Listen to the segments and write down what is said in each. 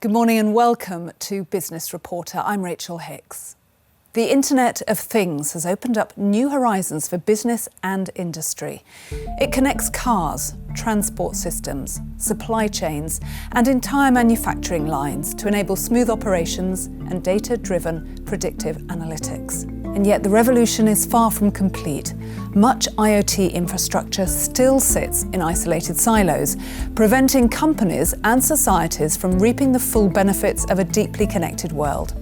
Good morning and welcome to Business Reporter. I'm Rachel Hicks. The Internet of Things has opened up new horizons for business and industry. It connects cars, transport systems, supply chains, and entire manufacturing lines to enable smooth operations and data-driven predictive analytics. And yet the revolution is far from complete. Much IoT infrastructure still sits in isolated silos, preventing companies and societies from reaping the full benefits of a deeply connected world.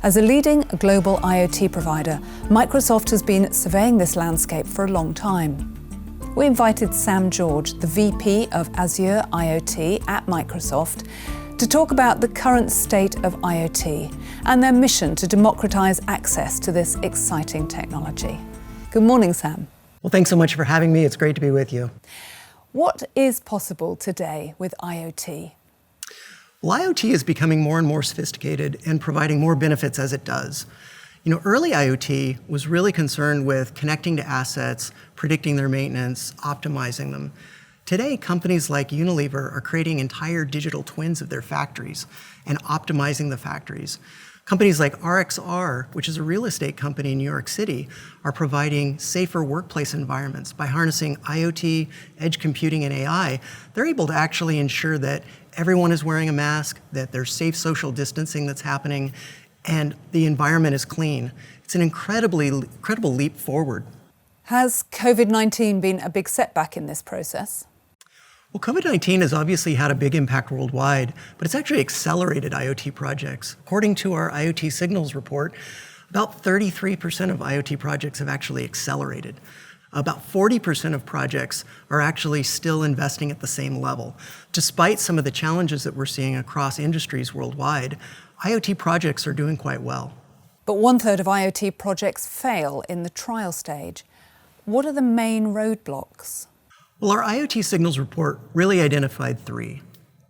As a leading global IoT provider, Microsoft has been surveying this landscape for a long time. We invited Sam George, the VP of Azure IoT at Microsoft, to talk about the current state of IoT and their mission to democratize access to this exciting technology. Good morning, Sam. Well, thanks so much for having me. It's great to be with you. What is possible today with IoT? Well, IoT is becoming more and more sophisticated and providing more benefits as it does. Early IoT was really concerned with connecting to assets, predicting their maintenance, optimizing them. Today, companies like Unilever are creating entire digital twins of their factories and optimizing the factories. Companies like RXR, which is a real estate company in New York City, are providing safer workplace environments by harnessing IoT, edge computing, and AI. They're able to actually ensure that everyone is wearing a mask, that there's safe social distancing that's happening, and the environment is clean. It's an incredible leap forward. Has COVID-19 been a big setback in this process? Well, COVID-19 has obviously had a big impact worldwide, but it's actually accelerated IoT projects. According to our IoT Signals report, about 33% of IoT projects have actually accelerated. About 40% of projects are actually still investing at the same level. Despite some of the challenges that we're seeing across industries worldwide, IoT projects are doing quite well. But 1/3 of IoT projects fail in the trial stage. What are the main roadblocks? Well, our IoT Signals report really identified three.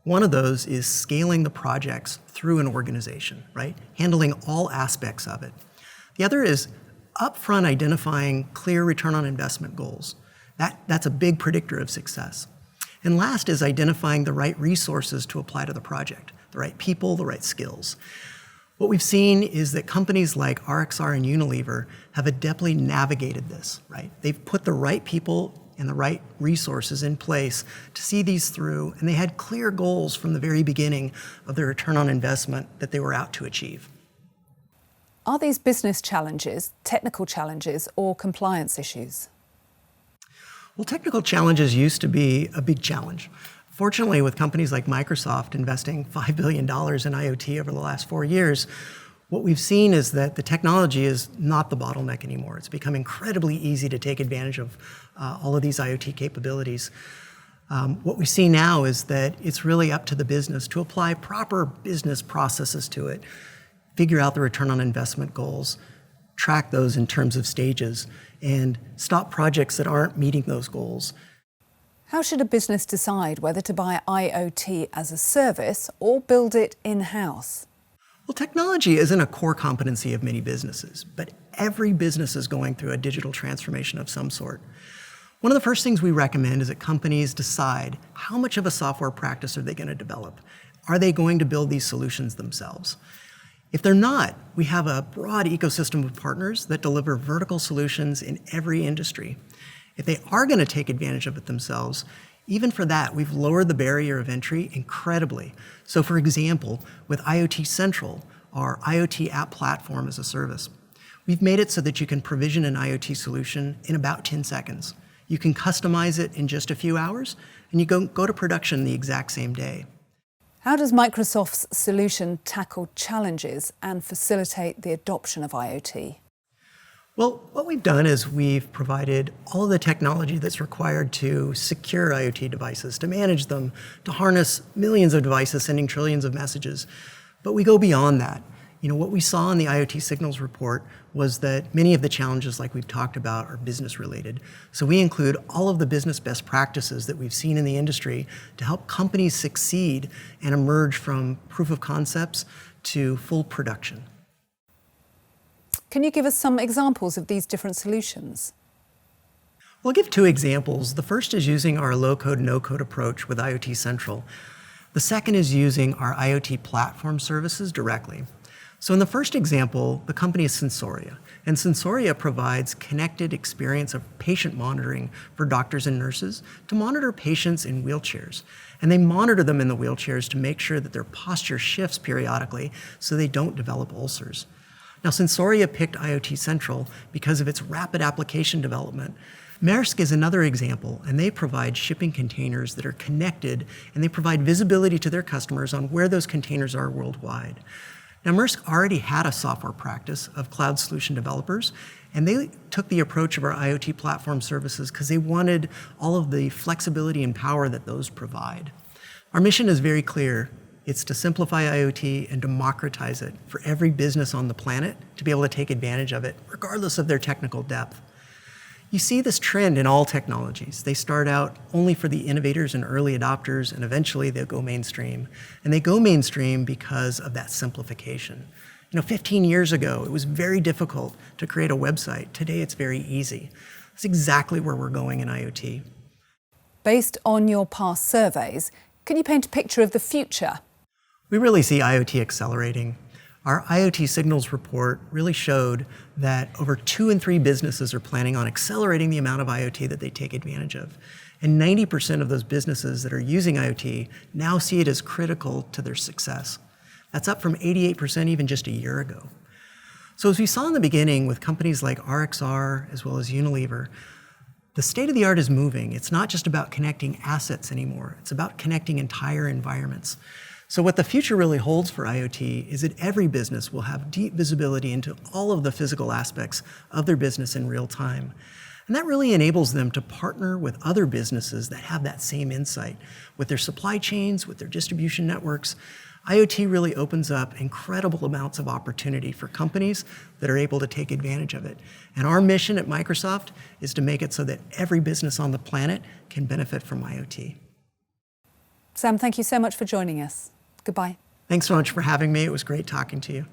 One of those is scaling the projects through an organization, right? Handling all aspects of it. The other is upfront identifying clear return on investment goals. That's a big predictor of success. And last is identifying the right resources to apply to the project, the right people, the right skills. What we've seen is that companies like RXR and Unilever have adeptly navigated this, right? They've put the right people and the right resources in place to see these through, and they had clear goals from the very beginning of their return on investment that they were out to achieve. Are these business challenges, technical challenges, or compliance issues? Well, technical challenges used to be a big challenge. Fortunately, with companies like Microsoft investing $5 billion in IoT over the last 4 years, what we've seen is that the technology is not the bottleneck anymore. It's become incredibly easy to take advantage of all of these IoT capabilities. What we see now is that it's really up to the business to apply proper business processes to it, figure out the return on investment goals, track those in terms of stages, and stop projects that aren't meeting those goals. How should a business decide whether to buy IoT as a service or build it in-house? Well, technology isn't a core competency of many businesses, but every business is going through a digital transformation of some sort. One of the first things we recommend is that companies decide how much of a software practice are they going to develop. Are they going to build these solutions themselves? If they're not, we have a broad ecosystem of partners that deliver vertical solutions in every industry. If they are going to take advantage of it themselves, even for that, we've lowered the barrier of entry incredibly. So for example, with IoT Central, our IoT app platform as a service, we've made it so that you can provision an IoT solution in about 10 seconds. You can customize it in just a few hours, and you go to production the exact same day. How does Microsoft's solution tackle challenges and facilitate the adoption of IoT? Well, what we've done is we've provided all of the technology that's required to secure IoT devices, to manage them, to harness millions of devices sending trillions of messages. But we go beyond that. What we saw in the IoT Signals report was that many of the challenges like we've talked about are business related. So we include all of the business best practices that we've seen in the industry to help companies succeed and emerge from proof of concepts to full production. Can you give us some examples of these different solutions? Well, I'll give two examples. The first is using our low-code, no-code approach with IoT Central. The second is using our IoT platform services directly. So in the first example, the company is Sensoria, and Sensoria provides connected experience of patient monitoring for doctors and nurses to monitor patients in wheelchairs. And they monitor them in the wheelchairs to make sure that their posture shifts periodically so they don't develop ulcers. Now, Sensoria picked IoT Central because of its rapid application development. Maersk is another example, and they provide shipping containers that are connected, and they provide visibility to their customers on where those containers are worldwide. Now, Maersk already had a software practice of cloud solution developers, and they took the approach of our IoT platform services because they wanted all of the flexibility and power that those provide. Our mission is very clear. It's to simplify IoT and democratize it for every business on the planet to be able to take advantage of it, regardless of their technical depth. You see this trend in all technologies. They start out only for the innovators and early adopters, and eventually they'll go mainstream. And they go mainstream because of that simplification. 15 years ago, it was very difficult to create a website. Today, it's very easy. That's exactly where we're going in IoT. Based on your past surveys, can you paint a picture of the future? We really see IoT accelerating. Our IoT Signals report really showed that over 2 in 3 businesses are planning on accelerating the amount of IoT that they take advantage of. And 90% of those businesses that are using IoT now see it as critical to their success. That's up from 88% even just a year ago. So as we saw in the beginning with companies like RXR as well as Unilever, the state of the art is moving. It's not just about connecting assets anymore. It's about connecting entire environments. So what the future really holds for IoT is that every business will have deep visibility into all of the physical aspects of their business in real time. And that really enables them to partner with other businesses that have that same insight. With their supply chains, with their distribution networks, IoT really opens up incredible amounts of opportunity for companies that are able to take advantage of it. And our mission at Microsoft is to make it so that every business on the planet can benefit from IoT. Sam, thank you so much for joining us. Goodbye. Thanks so much for having me. It was great talking to you.